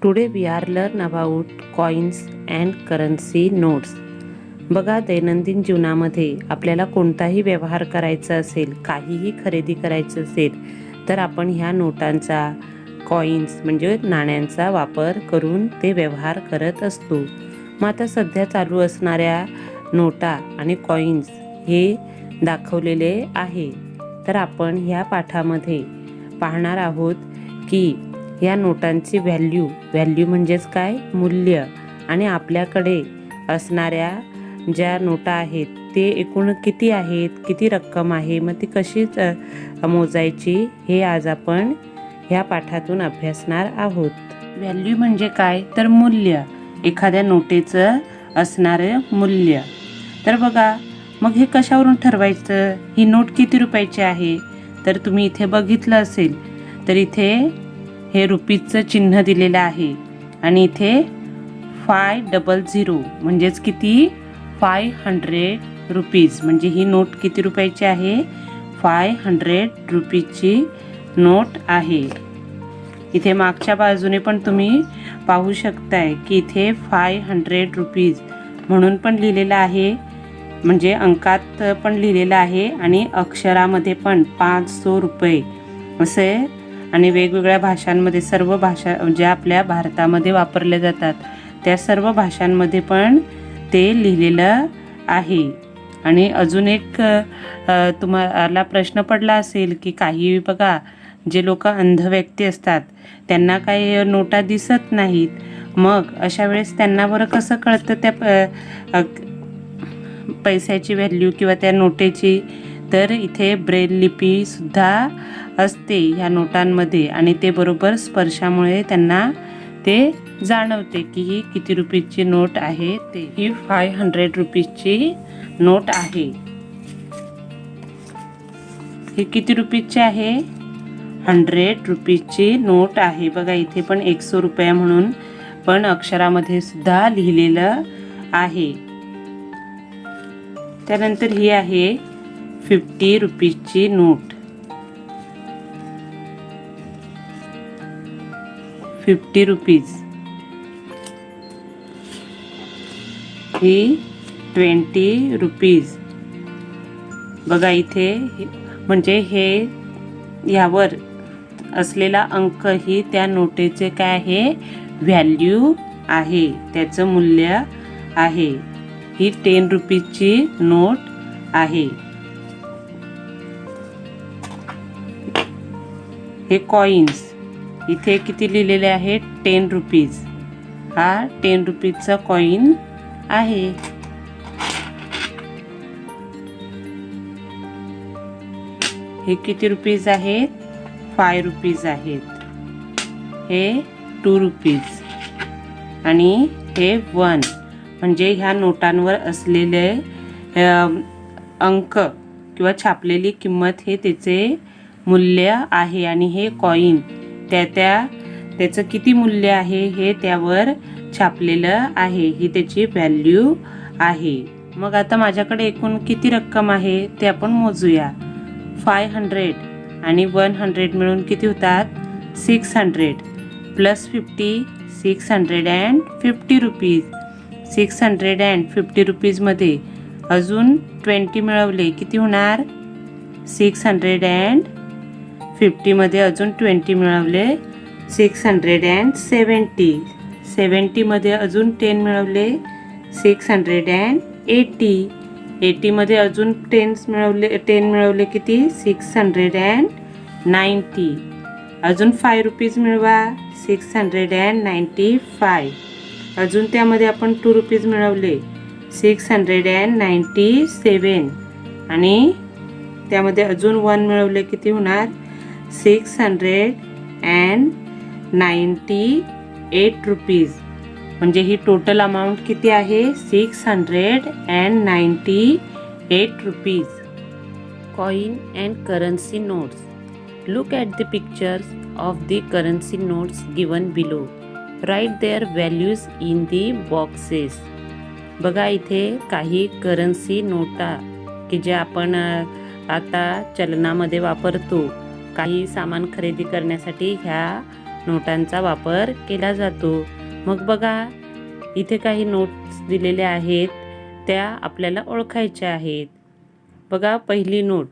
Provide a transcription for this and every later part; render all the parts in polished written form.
Today we are learn about coins and currency notes. बघा, दैनंदिन जीवनामध्ये आपल्याला कोणताही व्यवहार करायचा असेल, काहीही खरेदी करायचं असेल, तर आपण ह्या नोटांचा, कॉइन्स म्हणजे नाण्यांचा वापर करून ते व्यवहार करत असतो. मग आता सध्या चालू असणाऱ्या नोटा आणि कॉइन्स हे दाखवलेले आहे. तर आपण ह्या पाठामध्ये पाहणार आहोत की या नोटांची व्हॅल्यू म्हणजेच काय, मूल्य, आणि आपल्याकडे असणाऱ्या ज्या नोटा आहेत ते एकूण किती आहेत, किती रक्कम आहे, मग ती कशी मोजायची हे आज आपण ह्या पाठातून अभ्यासणार आहोत. व्हॅल्यू म्हणजे काय, तर मूल्य, एखाद्या नोटेचं असणारं मूल्य. तर बघा, मग हे कशावरून ठरवायचं, ही नोट किती रुपयाची आहे. तर तुम्ही इथे बघितलं असेल तर इथे हे रुपीजचं चिन्ह दिलेलं आहे आणि इथे 500 म्हणजेच किती, 500 रुपीज. म्हणजे ही नोट किती रुपयाची आहे, 500 रुपीजची नोट आहे. इथे मागच्या बाजूने पण तुम्ही पाहू शकताय की इथे 500 रुपीज म्हणून पण लिहिलेलं आहे, म्हणजे अंकात पण लिहिलेलं आहे आणि अक्षरामध्ये पण 500 रुपये असे. आणि वेगवेगळ्या भाषांमध्ये, सर्व भाषा ज्या आपल्या भारतामध्ये वापरल्या जातात त्या सर्व भाषांमध्ये पण ते लिहिलेलं आहे. आणि अजून एक तुम्हाला प्रश्न पडला असेल की काही बघा, जे लोक अंध व्यक्ती असतात त्यांना काही नोटा दिसत नाहीत, मग अशा वेळेस त्यांना बरं कसं कळतं त्या पैशाची व्हॅल्यू किंवा त्या नोटेची. तर इथे ब्रेल लिपी सुद्धा असते ह्या नोटांमध्ये आणि ते बरोबर स्पर्शामुळे त्यांना ते जाणवते की ही किती रुपीजची नोट आहे. ते ही 500 रुपीजची नोट आहे. ही किती रुपीजची आहे, 100 रुपीजची नोट आहे. बघा, इथे पण 100 रुपया म्हणून पण अक्षरामध्ये सुद्धा लिहिलेलं आहे. त्यानंतर ही आहे 50 रुपीजची नोट. 50 रुपीज. ही 20 रुपीज. बघा, इथे म्हणजे हे यावर असलेला अंक ही त्या नोटेचे काय आहे, व्हॅल्यू आहे, त्याचं मूल्य आहे. ही 10 रुपीजची नोट आहे. हे कॉइन्स, इथे किती लिहिलेले आहे, 10 रुपीज. हा 10 रुपीजचा कॉइन आहे. हे किती रुपीज आहेत, 5 रुपीज आहेत. हे 2 रुपीज आणि हे 1. म्हणजे ह्या नोटांवर असलेले अंक किंवा छापलेली किंमत हे त्याचे मूल्य आहे. आणि हे कॉइन त्याचं किती मूल्य आहे हे त्यावर छापलेलं आहे, ही त्याची व्हॅल्यू आहे. मग आता माझ्याकडे एकूण किती रक्कम आहे ते आपण मोजूया. 500 आणि 100 मिळून किती होतात, 600 प्लस 50, 650 रुपीज. 650 रुपीजमध्ये अजून 20 मिळवले किती होणार, 650 मध्ये अजून 20 मिळवले 670. 70 मध्ये अजून 10 मिळवले 680. 80 मध्ये अजून 10 मिळवले किती, 690. अजून 5 रुपीज मिळवा, 695. अजून त्यामध्ये आपण 2 रुपीज मिळवले, 697. आणि त्यामध्ये अजून 1 मिळवले किती होणार, 698 रुपीज. म्हणजे ही टोटल अमाऊंट किती आहे, 698 rupees. Coin and currency notes. Look at the pictures of the currency notes given below. Write their values in the boxes. बघा, इथे काही करन्सी नोटा की जे आपण आता चलनामध्ये वापरतो, काही सामान खरेदी करण्यासाठी ह्या नोटांचा वापर केला जातो. मग बघा, इथे काही नोट्स दिलेल्या आहेत, त्या आपल्याला ओळखायच्या आहेत. बघा, पहिली note,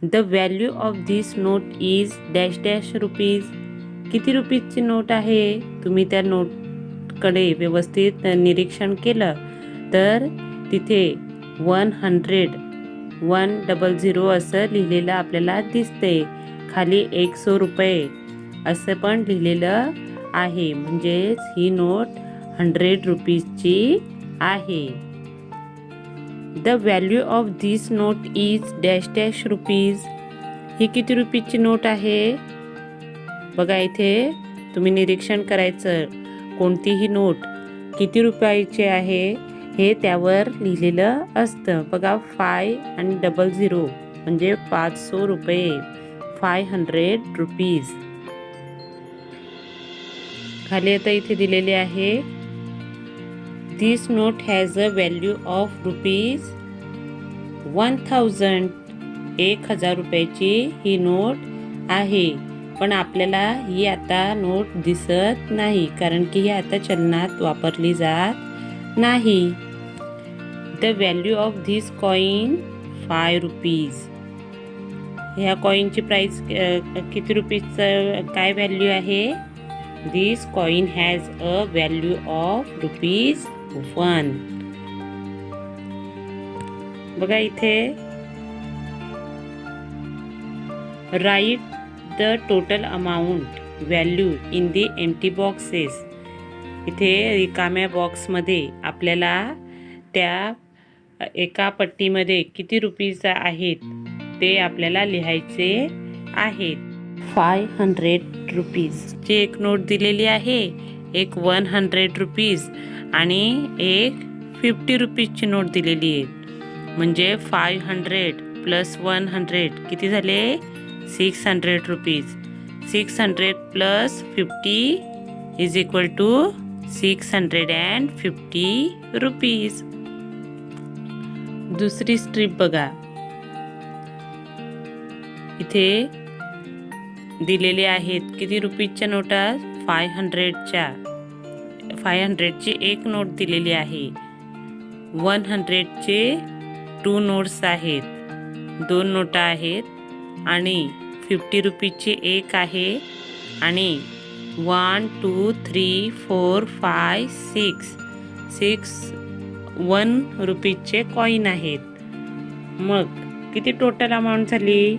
the value of this note is dash dash rupees. किती रुपीजची नोट आहे? तुम्ही त्या नोटकडे व्यवस्थित निरीक्षण केलं तर तिथे 100 असं लिहिलेलं आपल्याला दिसते. खाली 100 रुपये असं पण लिहिलेलं आहे, म्हणजेच ही नोट 100 रुपीजची आहे. The value of this note is dash dash rupees. ही किती रुपीजची नोट आहे? बघा, इथे तुम्ही निरीक्षण करायचं, कोणतीही नोट किती रुपयाची आहे हे त्यावर लिहिलेलं असतं. बघा, 5 आणि 00 म्हणजे 500 रुपये, 500 रुपीज. खाली आता इथे दिलेले आहे, this note has a value of rupees 1000. 1000 रुपयाची ही नोट आहे. पण आपल्याला ही आता नोट दिसत नाही, कारण की ही आता चलनात वापरली जात नाही. The value of this coin 5 rupees. ह्या कॉइनची प्राइस किती रुपीजचं काय व्हॅल्यू आहे? This coin has a value of rupees 1. बघा, इथे write the total amount value in the empty boxes. इथे रिकाम्या बॉक्समध्ये आपल्याला त्या एका पट्टीमध्ये किती रुपीज आहेत ते आपल्याला लिहायचे आहेत. 500 रुपीजची एक नोट दिलेली आहे, एक 100 रुपीज आणि एक 50 रुपीजची नोट दिलेली आहे. म्हणजे 500 प्लस 100 किती झाले? 600 rupees. 600 plus 50 is equal to 650 rupees. दुसरी स्ट्रीप बघा, इथे दिलेले आहेत किती रुपीजच्या नोटा? 500ची एक नोट दिलेली आहे. 100चे 2 नोट्स आहेत, 2 नोटा आहेत आणि 50 रुपीजची एक आहे आणि 1 2 3 4 5 6 1 रुपीजचे कॉइन आहेत. मग किती टोटल अमाऊंट झाली?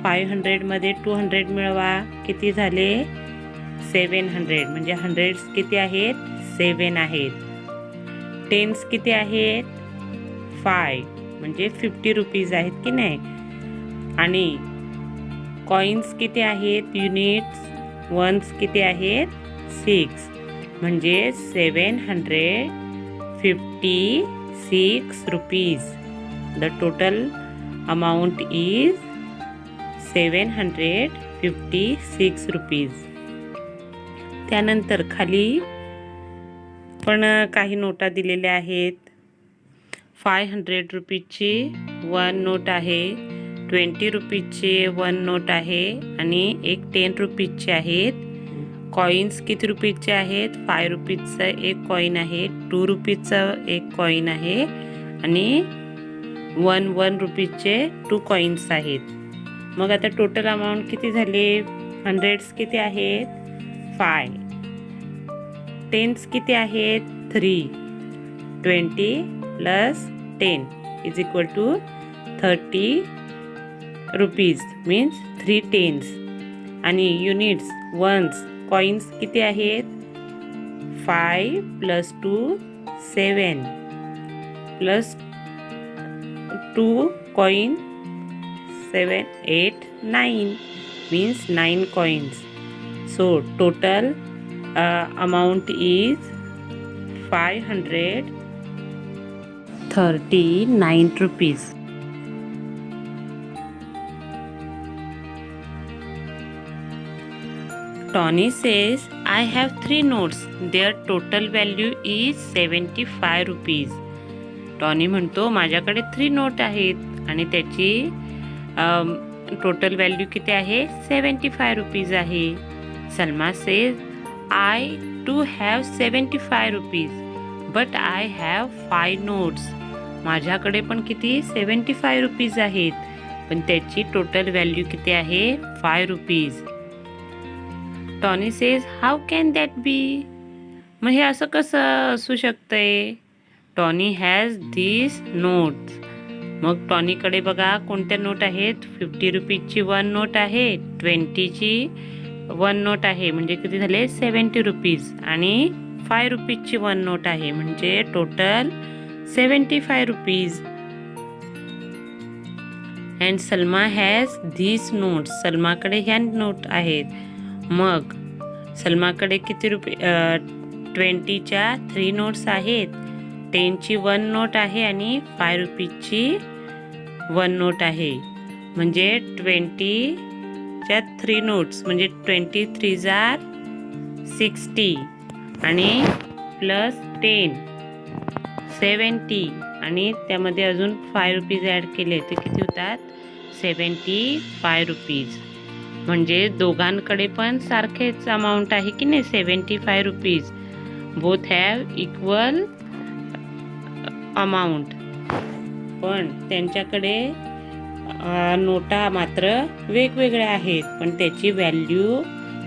500 मध्ये 200 मिळवा, किती झाले? 700. म्हणजे 100 किती आहेत? 7 आहेत. 10s किती आहेत? 5 म्हणजे 50 रुपीज आहेत की नाही. आणि कॉइन्स किती आहेत? युनिट्स वन्स किती आहेत? 6 म्हणजे 756 rupees. The total amount is 756 rupees. त्यानंतर खाली पण काही नोटा दिलेल्या आहेत. 500 रुपीजची 1 नोट आहे, 20 रुपीजची 1 नोट आहे आणि एक 10 रुपीजची आहेत. कॉइन्स किती रुपीजचे आहेत? 5 रुपीजचा एक कॉइन आहे, 2 रुपीजचा एक कॉइन आहे आणि 1 रुपीजचे 2 कॉइन्स आहेत. मग आता टोटल अमाऊंट किती झाले? 100s किती आहेत? 5. 10s किती आहेत? 3. 20 plus 10 is equal to 30 rupees, means 3 10s. आणि युनिट्स वन्स कॉइन्स किती आहेत? 5 plus 2 7 plus 2 coin 7 8 9 means 9 coins. So total amount is 539 rupees. Tony says, I have 3 notes. Their total value is 75 rupees. Tony म्हणतो, माझ्याकडे 3 note आहेत आणि त्याची total value किती आहे? 75 रुपीज आहे. Salma says, I too have 75 rupees, but I have 5 notes. माझ्याकडे पण किती 75 रुपीज आहेत, पण त्याची टोटल व्हॅल्यू किती आहे 5 rupees. Tony says, how can that be? मग हे असं कसं असू शकतंय? Tony has this notes. मग टॉनीकडे बघा कोणत्या नोट आहेत. 50 रुपीजची 1 नोट आहे, 20ची 1 नोट आहे, म्हणजे किती झाले 70 रुपीज, आणि 5 रुपीजची 1 नोट आहे, म्हणजे total 75 rupees. And Salma has this notes. सलमाकडे ह्या नोट आहेत. मग सलमाकडे किती 20च्या 3 नोट्स आहेत, 10ची 1 नोट आहे, आणि 5 रुपीजची 1 नोट आहे, म्हणजे 20च्या 3 नोट्स, म्हणजे 23 जार 60, आणि प्लस 10 70, आणि त्यामध्ये अजून 5 रुपीज ॲड केले तर किती होतात 75 रुपीज. म्हणजे दोघांकडे पण सारखेच अमाऊंट आहे की नाही 75 rupees. Both have equal amount, पण त्यांच्याकडे नोटा मात्र वेगवेगळ्या आहेत, पण त्याची व्हॅल्यू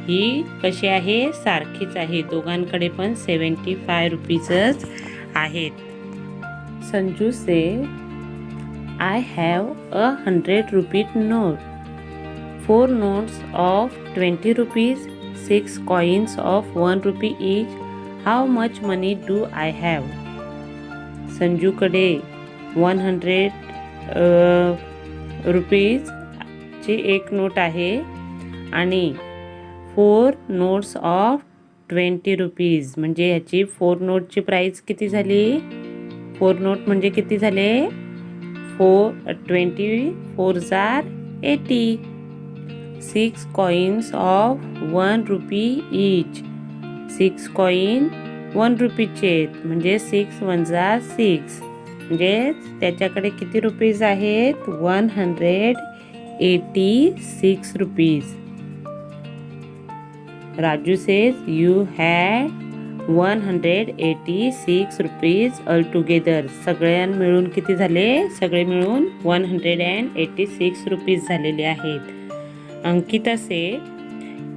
ही कशी आहे सारखीच आहे. दोघांकडे पण 75 रुपीजच आहेत. Sanju says, I have 100 rupees note, 4 notes of 20 rupees, 6 coins of 1 rupee each. How much money do I have? संजूकडे 100 रुपीजची एक नोट आहे आणि 4 notes of 20 रुपीज, म्हणजे ह्याची 4 नोटची प्राइस किती झाली. 4 नोट म्हणजे किती झाले 4 जार 80. 6 coins of 1 rupee each. 6 coin 1 रुपीचे आहेत, म्हणजे 6 1 जार 6, म्हणजे त्याच्याकडे किती रुपीज आहेत 186 rupees. Raju says, you had 186 rupees all together. सगळ्यां मिळून किती झाले, सगळे मिळून 186 रुपीज झालेले आहेत. Ankita says,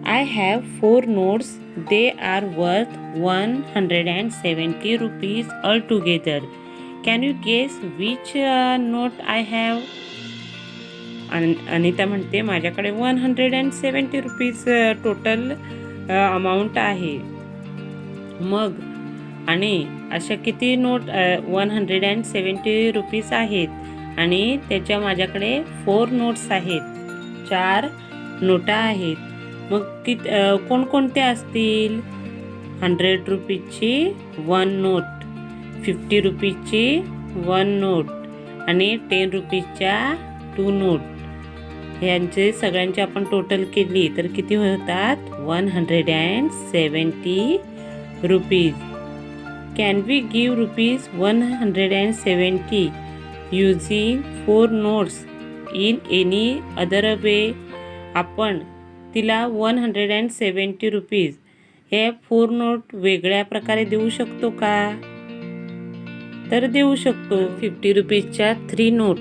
I have 4 notes, they are worth 170 rupees all together. Can you guess which note I have? Anita म्हणते माझ्याकडे 170 रुपीज टोटल अमाऊंट आहे. मग आणि अशा किती नोट 170 रुपीज आहेत, आणि त्याच्या माझ्याकडे 4 नोट्स आहेत, 4 नोटा आहेत. मग कोणकोणत्या असतील? 100 रुपीजची 1 नोट, 50 रुपीजची 1 नोट, आणि 10 रुपीजच्या 2 नोट. ह्यांचे सगळ्यांची आपण टोटल केली तर किती होतात 170 rupees. Can we give rupees 170 using 4 notes in any other way? आपण तिला 170 रुपीज हे 4 नोट वेगळ्या प्रकारे देऊ शकतो का? तर देऊ शकतो. 50 रुपीजच्या 3 नोट,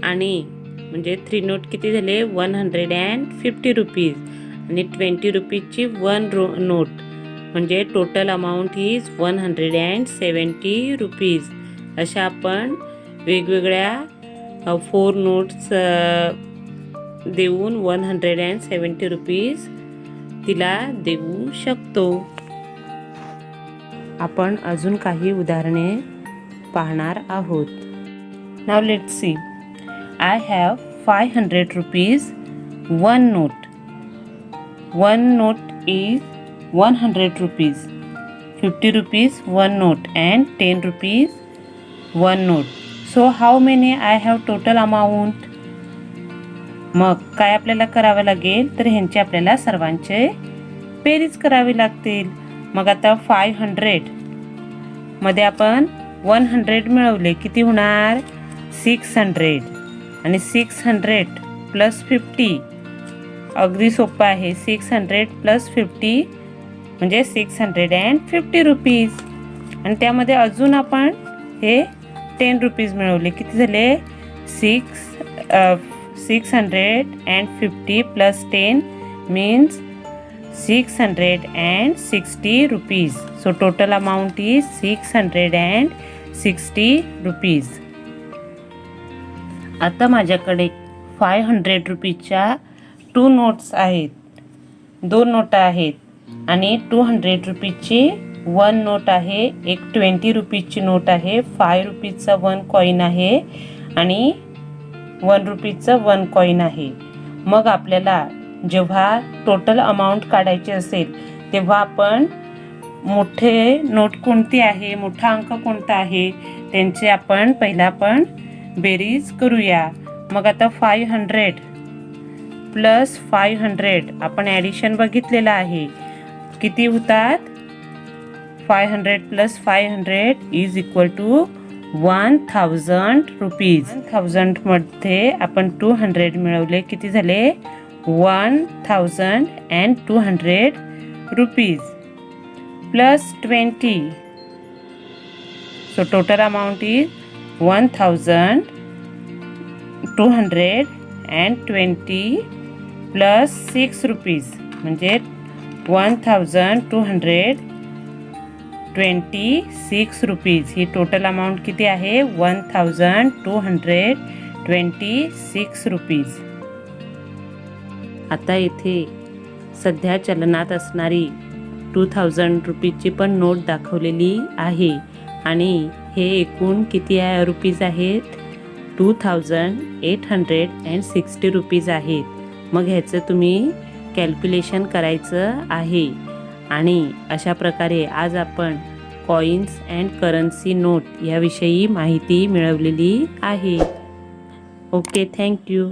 आणि म्हणजे 3 नोट किती झाले 150 रुपीज, आणि 20 रुपीजची 1 नोट, म्हणजे टोटल अमाऊंट इज 170 रुपीज. अशा आपण वेगवेगळ्या 4 नोट्स देऊन 170 रुपीज तिला देऊ शकतो. आपण अजून काही उदाहरणे पाहणार आहोत. Now let's see. I have 500 rupees, 1 note. 1 note is 100 rupees, 50 rupees 1 note, and 10 rupees 1 note. So how many I have total amount? मग काय आपल्याला करावं लागेल, तर ह्यांचे आपल्याला सर्वांचे बेरीज करावी लागतील. मग आता 500 मध्ये आपण 100 मिळवले, किती होणार 600, आणि 600 प्लस 50 अगदी सोपं आहे. 600 प्लस 50 म्हणजे 650 रुपीज. आणि त्यामध्ये अजून आपण हे 10 रुपीज मिळवले. किती झाले? 650 plus 10 means 660 rupees. So total amount is 660 rupees. आता माझ्याकडे 500 रुपीजच्या 2 नोट्स आहेत, 2 नोटा आहेत आणि 200 रुपीजची 1 नोट आहे, एक 20 रुपीजची नोट आहे, 5 रुपीजचा 1 कॉइन आहे आणि 1 रुपीजचा 1 कॉइन आहे. मग आपल्याला जेव्हा टोटल अमाऊंट काढायची असेल तेव्हा आपण मोठे नोट कोणती आहे, मोठा अंक कोणता आहे त्यांचे आपण बेरीज करूया. मग आता 500 प्लस 500 आपण ॲडिशन बघितलेलं आहे. किती होतात? 500 plus 500 is equal to 1000 rupees. 1000 मध्ये आपण 200 मिळवले. किती झाले? 1200 rupees plus 20. So total amount is 1220 plus 6 rupees म्हणजे 1226 रुपीज. ही टोटल अमाऊंट किती आहे? 1226 रुपीज. आता इथे सध्या चलनात असणारी 2000 रुपीजची पण नोट दाखवलेली आहे आणि हे एकूण किती रुपीज आहेत? 2860 रुपीज आहेत. मग ह्याचं तुम्ही कॅल्क्युलेशन करायचं आहे. आणि अशा प्रकारे आज आपण कॉइन्स अँड करन्सी नोट याविषयी माहिती मिळवलेली आहे. Okay, thank you.